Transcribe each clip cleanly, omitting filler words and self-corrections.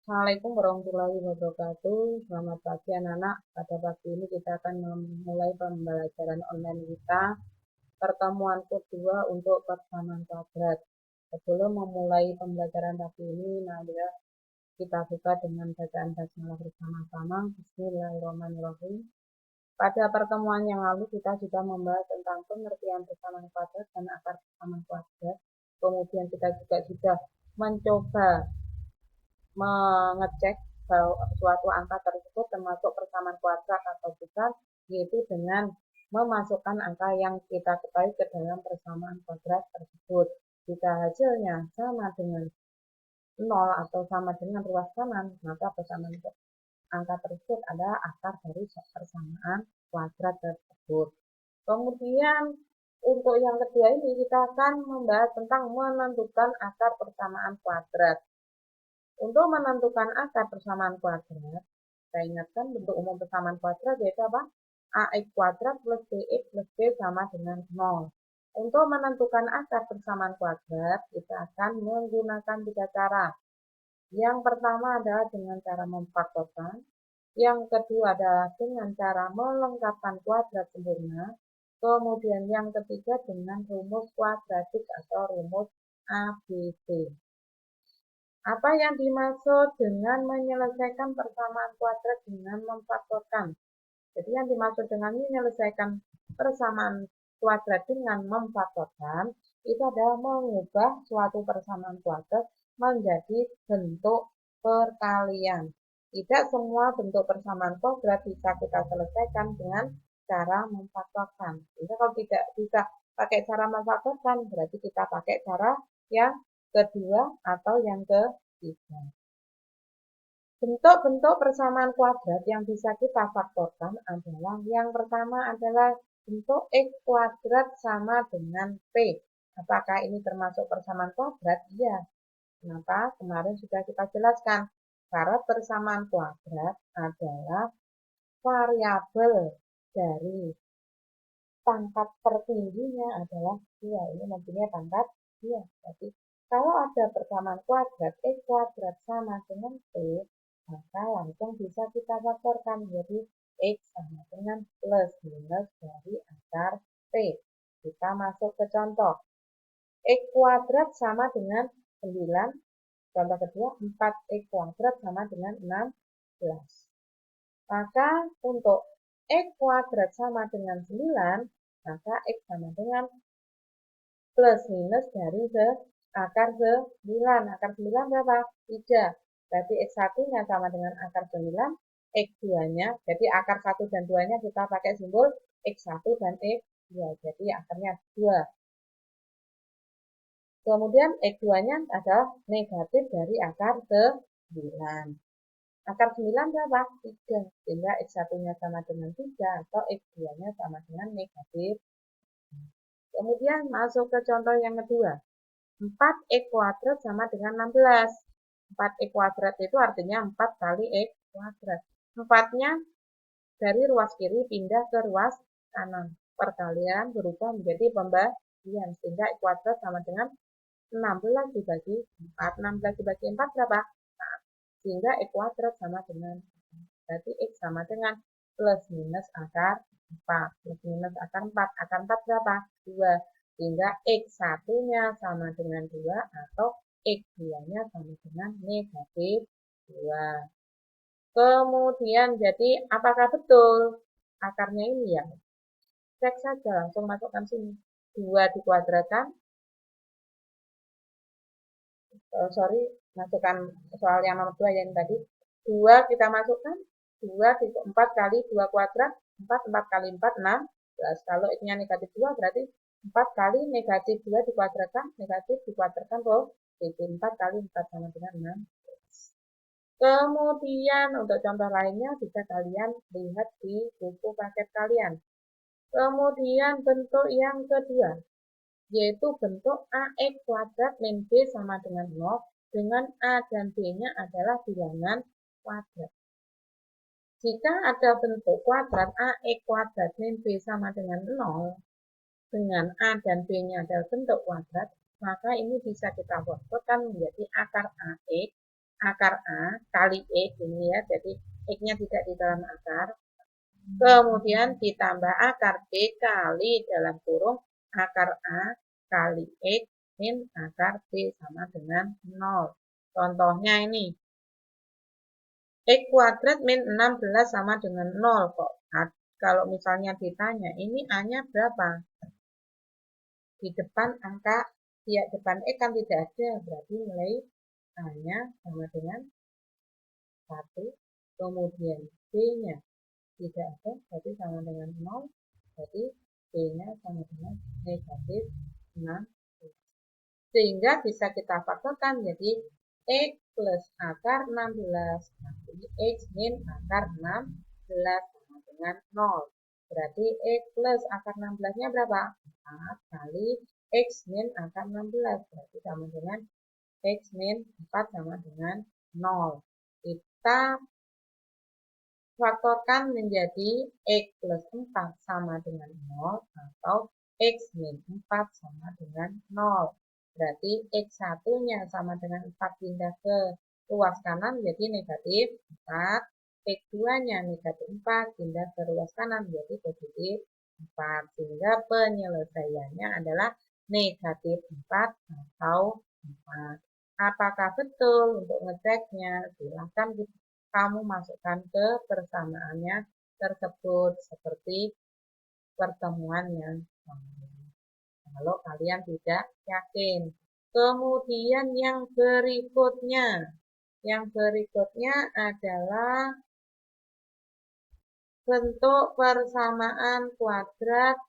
Assalamualaikum warahmatullahi wabarakatuh. Selamat pagi anak-anak. Pada pagi ini kita akan memulai pembelajaran online kita. Pertemuan kedua untuk persamaan kuadrat. Sebelum memulai pembelajaran pagi ini, mari kita buka dengan bacaan basmalah bersama-sama. Bismillahirrahmanirrahim. Pada pertemuan yang lalu kita sudah membahas tentang pengertian persamaan kuadrat dan akar persamaan kuadrat. Kemudian kita juga sudah mencoba mengecek bahwa suatu angka tersebut termasuk persamaan kuadrat atau bukan, yaitu dengan memasukkan angka yang kita ketahui ke dalam persamaan kuadrat tersebut. Jika hasilnya sama dengan 0 atau sama dengan ruas kanan, maka persamaan angka tersebut adalah akar dari persamaan kuadrat tersebut. Kemudian untuk yang kedua ini kita akan membahas tentang menentukan akar persamaan kuadrat. Untuk menentukan akar persamaan kuadrat, saya ingatkan bentuk umum persamaan kuadrat yaitu apa? AX kuadrat plus BX plus B sama dengan 0. Untuk menentukan akar persamaan kuadrat, kita akan menggunakan 3 cara. Yang pertama adalah dengan cara memfaktorkan. Yang kedua adalah dengan cara melengkapkan kuadrat sempurna. Kemudian yang ketiga dengan rumus kuadratik atau rumus ABC. Apa yang dimaksud dengan menyelesaikan persamaan kuadrat dengan memfaktorkan? Jadi yang dimaksud dengan menyelesaikan persamaan kuadrat dengan memfaktorkan itu adalah mengubah suatu persamaan kuadrat menjadi bentuk perkalian. Tidak semua bentuk persamaan kuadrat bisa kita selesaikan dengan cara memfaktorkan. Jadi kalau tidak bisa pakai cara memfaktorkan, berarti kita pakai cara yang kedua atau yang ketiga. Bentuk-bentuk persamaan kuadrat yang bisa kita faktorkan adalah yang pertama adalah bentuk X kuadrat sama dengan P. Apakah ini termasuk persamaan kuadrat? Iya. Kenapa? Kemarin sudah kita jelaskan. Karena persamaan kuadrat adalah variabel dari pangkat tertingginya adalah 2. Ini mempunyai pangkat 2. Jadi kalau ada persamaan kuadrat X kuadrat sama dengan P, maka langsung bisa kita faktorkan. Jadi X sama dengan plus minus dari akar P. Kita masuk ke contoh. X kuadrat sama dengan 9. Contoh kedua, 4X kuadrat sama dengan 16. Maka untuk X kuadrat sama dengan 9, maka X sama dengan plus minus dari akar 9. Akar 9 berapa? 3. Berarti X1-nya sama dengan akar 9, X2-nya, jadi akar 1 dan 2-nya kita pakai simbol X1 dan X2. Jadi akarnya 2. Kemudian X2-nya adalah negatif dari akar 9. Akar 9 berapa? 3. Sehingga X1-nya sama dengan 3 atau X2-nya sama dengan negatif. Kemudian masuk ke contoh yang kedua. 4X kuadrat sama dengan 16. 4X kuadrat itu artinya 4 kali X kuadrat. 4-nya dari ruas kiri pindah ke ruas kanan. Perkalian berubah menjadi pembagian. Sehingga X kuadrat sama dengan 16 dibagi 4. 16 dibagi 4 berapa? 4. Sehingga X kuadrat sama dengan 4. Berarti X sama dengan plus minus akar 4. Plus minus akar 4. Akar 4 berapa? 2. Sehingga X1-nya sama dengan 2 atau X2-nya sama dengan negatif 2. Kemudian jadi apakah betul akarnya ini ya? Cek saja, langsung masukkan sini. 2 dikuadratkan. Sorry, masukkan soal yang nomor 2 yang tadi. 2 kita masukkan. 2 4 kali 2 kuadrat. 4 kali 4, 16. Kalau X-nya negatif 2 berarti 4 kali negatif 2 dikuadratkan. Negatif dikuadratkan positif. 4 kali 4 sama dengan 16. Kemudian untuk contoh lainnya bisa kalian lihat di buku paket kalian. Kemudian bentuk yang kedua, yaitu bentuk AX kuadrat min B sama dengan 0, dengan A dan B-nya adalah bilangan kuadrat. Jika ada bentuk kuadrat AX kuadrat min B sama dengan 0, dengan A dan B-nya adalah bentuk kuadrat, maka ini bisa kita faktorkan menjadi akar AX, akar A kali X ini ya, jadi X-nya tidak di dalam akar. Kemudian ditambah akar B kali dalam kurung akar A kali X min akar B sama dengan 0. Contohnya ini, X kuadrat min 16 sama dengan 0 kok. Kalau misalnya ditanya, ini A-nya berapa? Di depan angka, di depan X kan tidak ada, berarti nilai A-nya sama dengan 1. Kemudian B-nya tidak ada, berarti sama dengan 0. Jadi B-nya sama dengan negatif 6. Sehingga bisa kita faktorkan jadi X plus akar 16 kali X min akar 16 sama dengan 0. Berarti X plus akar 16-nya berapa? 4 kali X min akar 16. Berarti sama dengan X min 4 sama dengan 0. Kita faktorkan menjadi X plus 4 sama dengan 0 atau X min 4 sama dengan 0. Berarti X1-nya sama dengan 4 pindah ke ruas kanan jadi negatif 4. X2-nya negatif 4 pindah ke ruas kanan jadi positif 4. Sehingga penyelesaiannya adalah negatif 4 atau 4. Apakah betul? Untuk ngeceknya silahkan kamu masukkan ke persamaannya tersebut seperti pertemuan yang lalu. Kalau kalian tidak yakin. Kemudian yang berikutnya adalah bentuk persamaan kuadrat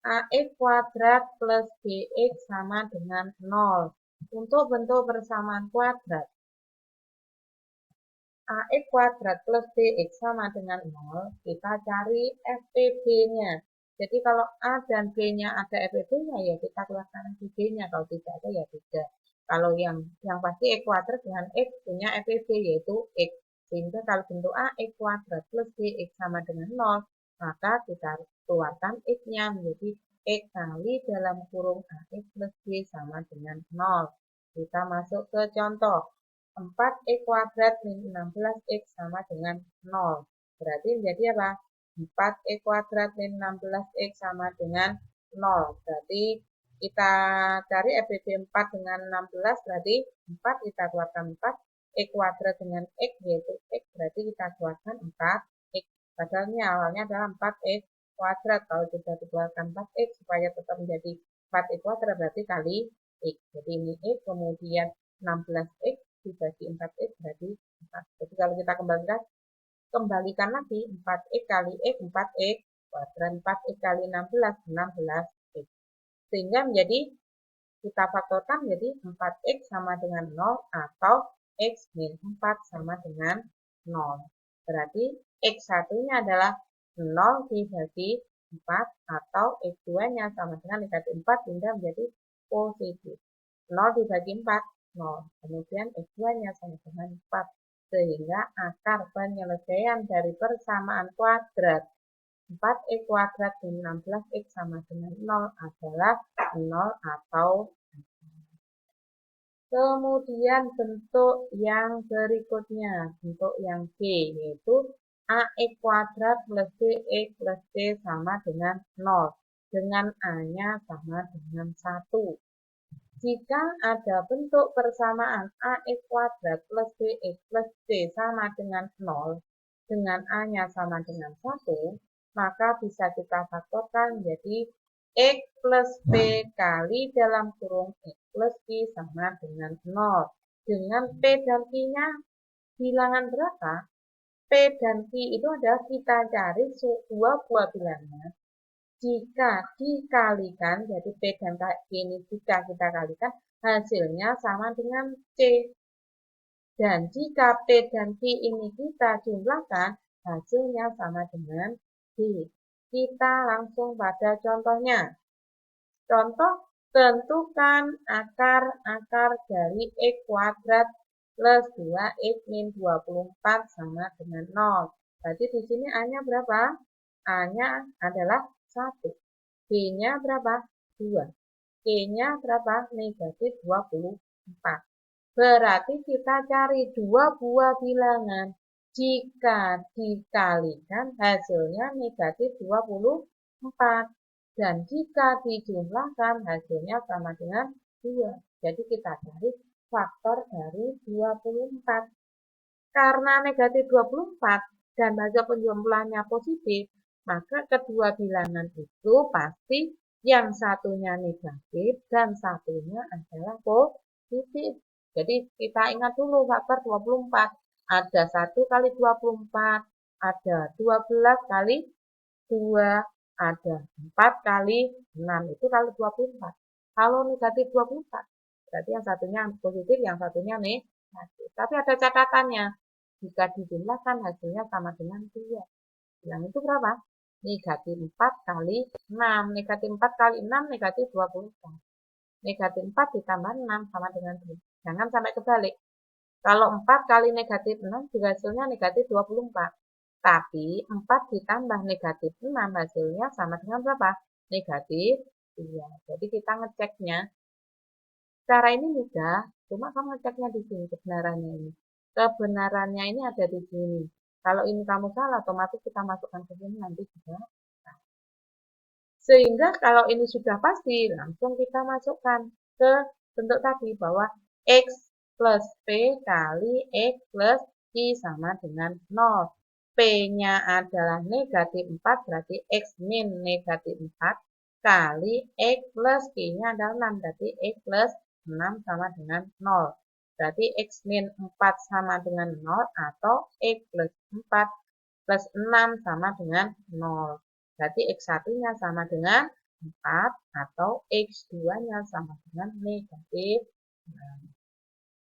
AX kuadrat plus BX sama dengan 0. Untuk bentuk persamaan kuadrat AX kuadrat plus BX sama dengan 0, kita cari FPB-nya. Jadi kalau A dan B-nya ada FPB-nya ya kita keluarkan FPB-nya, kalau tidak ada ya tidak. Kalau yang pasti X kuadrat dengan X punya FPB yaitu X. Sehingga kalau bentuk A X kuadrat plus BX sama dengan 0, maka kita keluarkan X-nya menjadi X kali dalam kurung AX plus B sama dengan 0. Kita masuk ke contoh. 4x kuadrat min 16x sama dengan 0. Berarti menjadi apa? 4x kuadrat min 16x sama dengan 0. Berarti kita cari FBB 4 dengan 16, berarti 4 kita keluarkan 4. X kuadrat dengan X yaitu X, berarti kita keluarkan 4x. Padahal ini awalnya adalah 4x kuadrat. Kalau sudah dikeluarkan 4x supaya tetap menjadi 4x kuadrat berarti kali X. Jadi ini X, kemudian 16x dibagi 4x berarti 4. Jadi kalau kita kembalikan lagi 4x kali x 4x kuadrat, 4x kali 16 16x. Sehingga menjadi kita faktorkan menjadi 4x sama dengan 0 atau x min 4 sama dengan 0. Berarti x1-nya adalah 0 dibagi 4 atau x2-nya sama dengan negatif 4 hingga menjadi positif. 0 dibagi 4 0. Kemudian X2-nya sama dengan 4. Sehingga akar penyelesaian dari persamaan kuadrat 4x kuadrat min 16x sama dengan 0 adalah 0 atau 4. Kemudian bentuk yang berikutnya, bentuk yang B, yaitu AX kuadrat plus BX plus C sama dengan 0. Dengan A-nya sama dengan 1. Jika ada bentuk persamaan AX kuadrat plus BX plus C sama dengan 0, dengan A-nya sama dengan 1, maka bisa kita faktorkan menjadi X plus B kali dalam kurung X plus Q sama dengan 0. Dengan P dan Q-nya bilangan berapa? P dan Q itu adalah kita cari dua buah bilangan. Jika dikalikan, jadi P dan Q ini jika kita kalikan, hasilnya sama dengan C. Dan jika P dan Q ini kita jumlahkan, hasilnya sama dengan D. Kita langsung pada contohnya. Contoh, tentukan akar dari X kuadrat plus 2X min 24 sama dengan 0. Berarti di sini A-nya berapa? A-nya adalah 1. B-nya berapa? 2. C-nya berapa? Negatif 24. Berarti kita cari dua buah bilangan. Jika dikalikan hasilnya negatif 24. Dan jika dijumlahkan hasilnya sama dengan 2. Jadi kita cari faktor dari 24. Karena negatif 24 dan hasil penjumlahannya positif, maka kedua bilangan itu pasti yang satunya negatif dan satunya adalah positif. Jadi kita ingat dulu faktor 24. Ada 1 kali 24, ada 12 kali 2, ada 4 kali 6. Itu kalau 24. Kalau negatif 24, berarti yang satunya positif, yang satunya negatif. Tapi ada catatannya. Jika dijumlahkan hasilnya sama dengan 2. Yang itu berapa? Negatif 4 kali 6. Negatif 4 kali 6 negatif 24. Negatif 4 ditambah 6 sama dengan 2. Jangan sampai kebalik. Kalau 4 kali negatif 6 juga hasilnya negatif 24. Tapi 4 ditambah negatif 6 hasilnya sama dengan berapa? Negatif 2. Jadi kita ngeceknya. Cara ini mudah, cuma kamu ngeceknya di sini kebenarannya ini. Kebenarannya ini ada di sini. Kalau ini kamu salah, otomatis kita masukkan ke sini nanti juga. Sehingga kalau ini sudah pasti, langsung kita masukkan ke bentuk tadi bahwa X plus P kali X plus I sama dengan 0. P-nya adalah negatif 4, berarti X min negatif 4 kali X plus Q-nya adalah 6, berarti X plus 6 sama dengan 0. Berarti X min 4 sama dengan 0 atau X plus 4 plus 6 sama dengan 0. Berarti X1-nya sama dengan 4 atau X2-nya sama dengan negatif 6.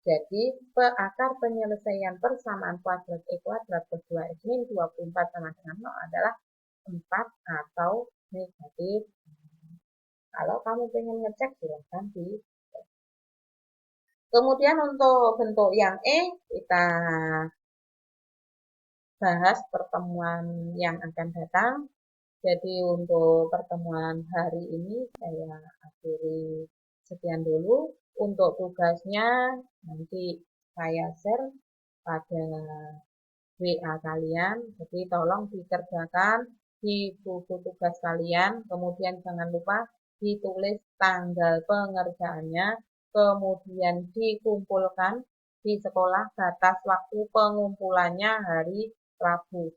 Jadi, akar penyelesaian persamaan kuadrat E kuadrat plus 2X min 24 sama dengan 0 adalah 4 atau negatif 6. Kalau kamu ingin ngecek, silahkan di. Kemudian untuk bentuk yang E, kita bahas pertemuan yang akan datang. Jadi untuk pertemuan hari ini saya akhiri sekian dulu. Untuk tugasnya nanti saya share pada WA kalian. Jadi tolong dikerjakan di buku tugas kalian. Kemudian jangan lupa ditulis tanggal pengerjaannya. Kemudian dikumpulkan di sekolah, batas waktu pengumpulannya hari Rabu.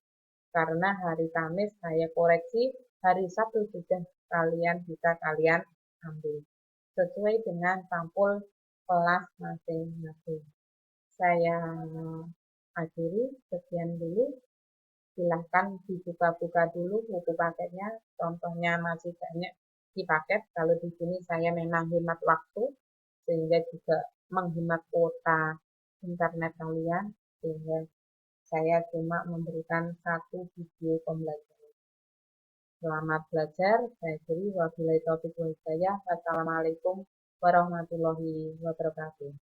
Karena hari Kamis saya koreksi, hari Sabtu sudah bisa kalian ambil. Sesuai dengan sampul kelas masing-masing. Saya akhiri, sekian dulu. Silahkan dibuka-buka dulu buku paketnya. Contohnya masih banyak di paket. Kalau di sini saya memang hemat waktu, sehingga juga menghemat kuota internet kalian. Sehingga saya cuma memberikan satu video pembelajaran. Selamat belajar. Saya akhiri. Wabillahi taufiq wal hidayah. Wassalamualaikum warahmatullahi wabarakatuh.